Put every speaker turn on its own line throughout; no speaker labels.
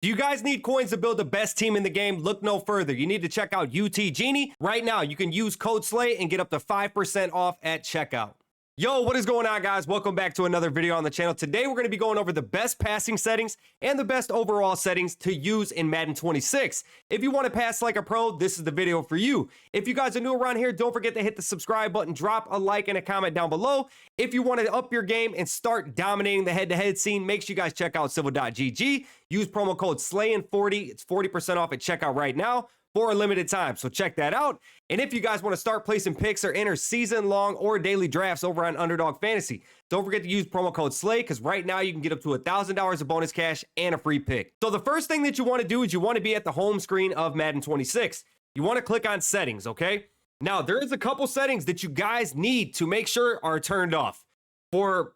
Do you guys need coins to build the best team in the game? Look no further. You need to check out UT Genie. Right now, you can use code SLAY and get up to 5% off at checkout. Yo, what is going on, guys? Welcome back to another video on the channel. Today, we're going to be going over the best passing settings and the best overall settings to use in Madden 26. If you want to pass like a pro, this is the video for you. If you guys are new around here, don't forget to hit the subscribe button, drop a like and a comment down below. If you want to up your game and start dominating the head-to-head scene, make sure you guys check out civil.gg. Use promo code SLAYN40. It's 40% off at checkout right now for a limited time, so check that out. And if you guys want to start placing picks or enter season-long or daily drafts over on Underdog Fantasy, don't forget to use promo code SLAY, because right now you can get up to $1,000 of bonus cash and a free pick. So the first thing that you want to do is you want to be at the home screen of Madden 26. You want to click on settings, okay? Now, there is a couple settings that you guys need to make sure are turned off for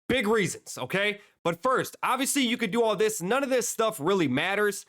big reasons, okay? But first, obviously you could do all this. None of this stuff really matters.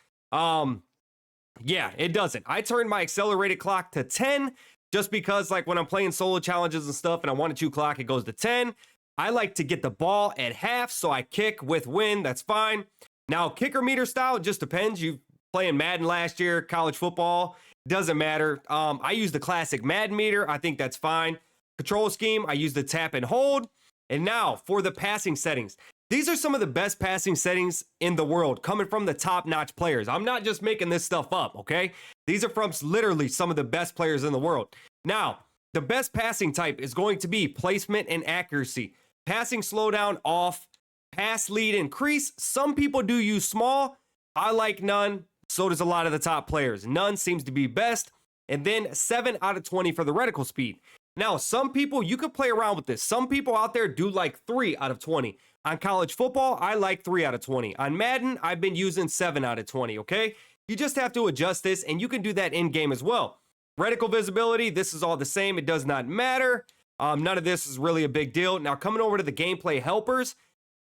Yeah, it doesn't. I turned my accelerated clock to 10 just because, like, when I'm playing solo challenges and stuff and I want to chew clock, it goes to 10. I like to get the ball at half, so I kick with win. That's fine. Now, kicker meter style, it just depends. You playing Madden last year, college football, doesn't matter. I use the classic Madden meter. I think that's fine. Control scheme, I use the tap and hold. And now for the passing settings. These are some of the best passing settings in the world coming from the top-notch players. I'm not just making this stuff up, okay? These are from literally some of the best players in the world. Now, the best passing type is going to be placement and accuracy. Passing slowdown off, pass lead increase. Some people do use small. I like none. So does a lot of the top players. None seems to be best. And then 7 out of 20 for the reticle speed. Now, some people, you could play around with this. Some people out there do like 3 out of 20. On college football, I like 3 out of 20. On Madden, I've been using 7 out of 20, okay? You just have to adjust this, and you can do that in-game as well. Reticle visibility, this is all the same. It does not matter. None of this is really a big deal. Now, coming over to the gameplay helpers,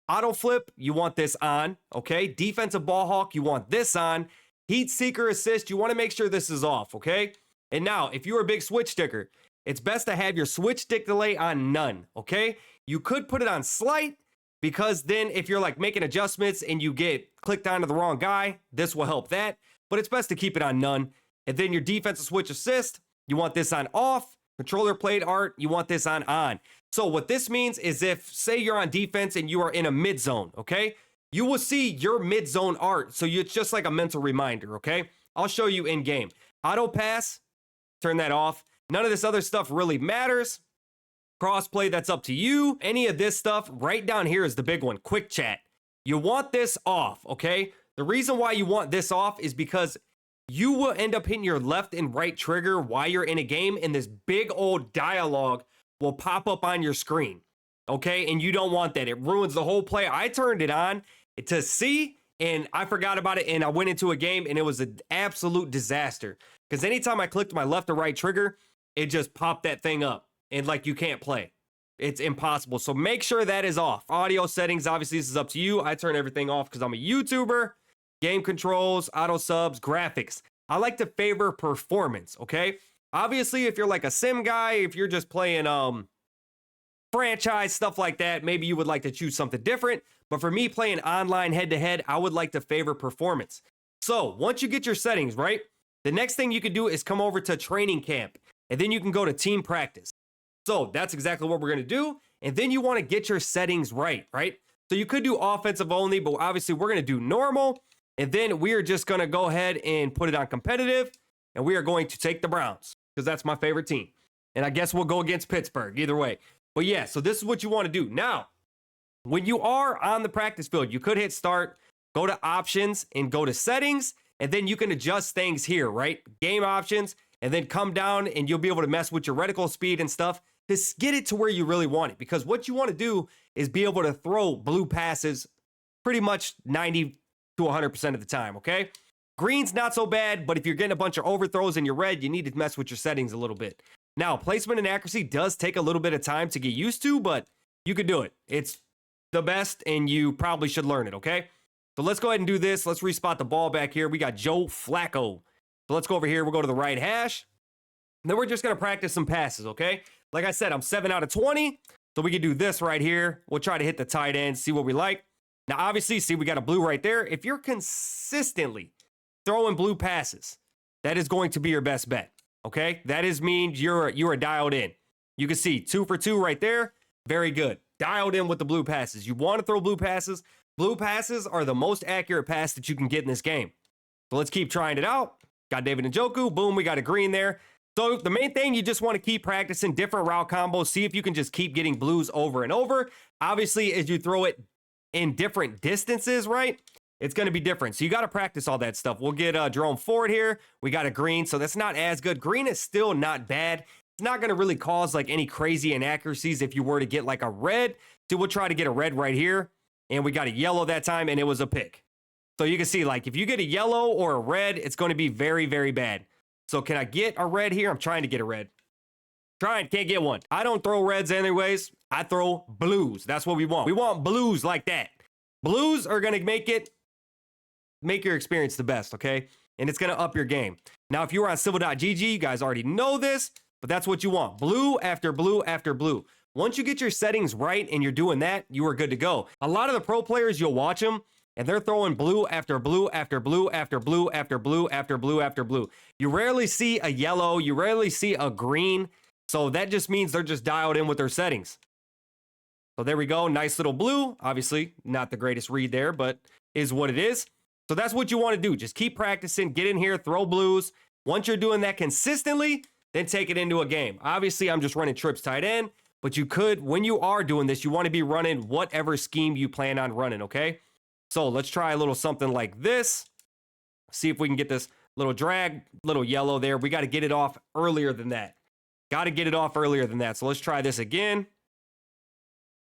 auto flip, you want this on, okay? Defensive ball hawk, you want this on. Heat seeker assist, you want to make sure this is off, okay? And now, if you're a big switch sticker, it's best to have your switch stick delay on none, okay? You could put it on slight, because then if you're like making adjustments and you get clicked onto the wrong guy, this will help that. But it's best to keep it on none. And then your defensive switch assist, you want this on off. Controller played art, you want this on. So what this means is if, say you're on defense and you are in a mid zone, okay? You will see your mid zone art. So it's just like a mental reminder, okay? I'll show you in game. Auto pass, turn that off. None of this other stuff really matters. Crossplay, that's up to you. Any of this stuff right down here is the big one. Quick chat. You want this off, okay? The reason why you want this off is because you will end up hitting your left and right trigger while you're in a game, and this big old dialogue will pop up on your screen, okay? And you don't want that. It ruins the whole play. I turned it on to see, and I forgot about it, and I went into a game, and it was an absolute disaster. Because anytime I clicked my left or right trigger, it just popped that thing up. And like you can't play. It's impossible. So make sure that is off. Audio settings, obviously this is up to you. I turn everything off because I'm a YouTuber. Game controls, auto subs, graphics. I like to favor performance, okay? Obviously, if you're like a sim guy, if you're just playing franchise, stuff like that, maybe you would like to choose something different. But for me, playing online head-to-head, I would like to favor performance. So once you get your settings, right? The next thing you can do is come over to training camp. And then you can go to team practice. So that's exactly what we're going to do. And then you want to get your settings right? So you could do offensive only, but obviously we're going to do normal. And then we are just going to go ahead and put it on competitive. And we are going to take the Browns because that's my favorite team. And I guess we'll go against Pittsburgh either way. But yeah, so this is what you want to do. Now, when you are on the practice field, you could hit start, go to options and go to settings. And then you can adjust things here, right? Game options. And then come down and you'll be able to mess with your reticle speed and stuff to get it to where you really want it. Because what you want to do is be able to throw blue passes pretty much 90 to 100% of the time, okay? Green's not so bad, but if you're getting a bunch of overthrows and you're red, you need to mess with your settings a little bit. Now, placement and accuracy does take a little bit of time to get used to, but you can do it. It's the best and you probably should learn it, okay? So let's go ahead and do this. Let's respot the ball back here. We got Joe Flacco. So let's go over here. We'll go to the right hash. And then we're just going to practice some passes, okay? Like I said, I'm 7 out of 20. So we can do this right here. We'll try to hit the tight end, see what we like. Now, obviously, see, we got a blue right there. If you're consistently throwing blue passes, that is going to be your best bet, okay? That means you are dialed in. You can see 2 for 2 right there. Very good. Dialed in with the blue passes. You want to throw blue passes. Blue passes are the most accurate pass that you can get in this game. So let's keep trying it out. Got David Njoku. Boom, we got a green there. So the main thing, you just want to keep practicing different route combos. See if you can just keep getting blues over and over. Obviously, as you throw it in different distances, right, it's going to be different. So you got to practice all that stuff. We'll get Jerome Ford here. We got a green, so that's not as good. Green is still not bad. It's not going to really cause like any crazy inaccuracies if you were to get like a red. So we'll try to get a red right here. And we got a yellow that time, and it was a pick. So you can see, like, if you get a yellow or a red, it's going to be very, very bad. So can I get a red here? I'm trying to get a red. Trying, can't get one. I don't throw reds anyways. I throw blues. That's what we want. We want blues like that. Blues are going to make your experience the best, okay? And it's going to up your game. Now, if you were on civil.gg, you guys already know this, but that's what you want. Blue after blue after blue. Once you get your settings right and you're doing that, you are good to go. A lot of the pro players, you'll watch them, and they're throwing blue after blue after blue after blue after blue after blue after blue. You rarely see a yellow. You rarely see a green. So that just means they're just dialed in with their settings. So there we go. Nice little blue. Obviously, not the greatest read there, but is what it is. So that's what you want to do. Just keep practicing. Get in here. Throw blues. Once you're doing that consistently, then take it into a game. Obviously, I'm just running trips tight end. But you could, when you are doing this, you want to be running whatever scheme you plan on running, okay? So let's try a little something like this. See if we can get this little drag, little yellow there. We got to get it off earlier than that. Got to get it off earlier than that. So let's try this again.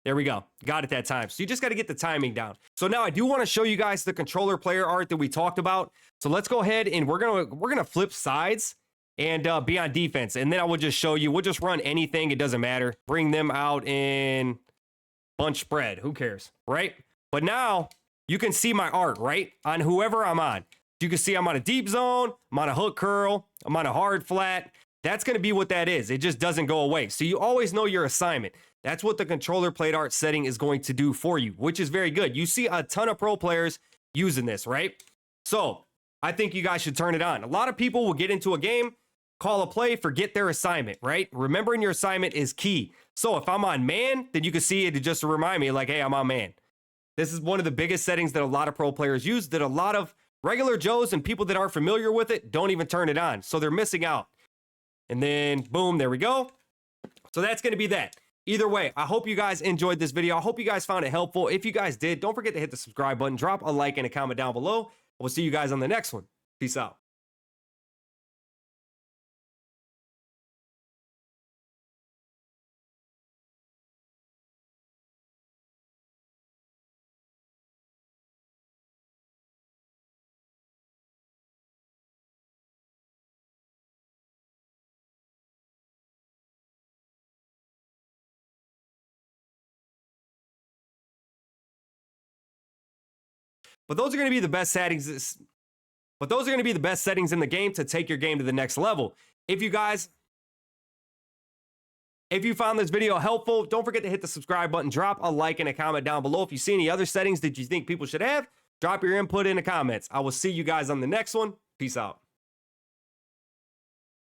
There we go. Got it that time. So you just got to get the timing down. So now I do want to show you guys the controller player art that we talked about. So let's go ahead and we're gonna flip sides and be on defense. And then I will just show you. We'll just run anything. It doesn't matter. Bring them out in bunch spread. Who cares, right? But now you can see my art, right? On whoever I'm on. You can see I'm on a deep zone. I'm on a hook curl. I'm on a hard flat. That's going to be what that is. It just doesn't go away. So you always know your assignment. That's what the controller plate art setting is going to do for you, which is very good. You see a ton of pro players using this, right? So I think you guys should turn it on. A lot of people will get into a game, call a play, forget their assignment, right? Remembering your assignment is key. So if I'm on man, then you can see it just to remind me like, hey, I'm on man. This is one of the biggest settings that a lot of pro players use that a lot of regular Joes and people that aren't familiar with it don't even turn it on. So they're missing out. And then boom, there we go. So that's going to be that. Either way, I hope you guys enjoyed this video. I hope you guys found it helpful. If you guys did, don't forget to hit the subscribe button, drop a like and a comment down below. We'll see you guys on the next one. Peace out. But those are going to be the best settings. But those are going to be the best settings in the game to take your game to the next level. If you found this video helpful, don't forget to hit the subscribe button, drop a like and a comment down below. If you see any other settings that you think people should have, drop your input in the comments. I will see you guys on the next one. Peace out.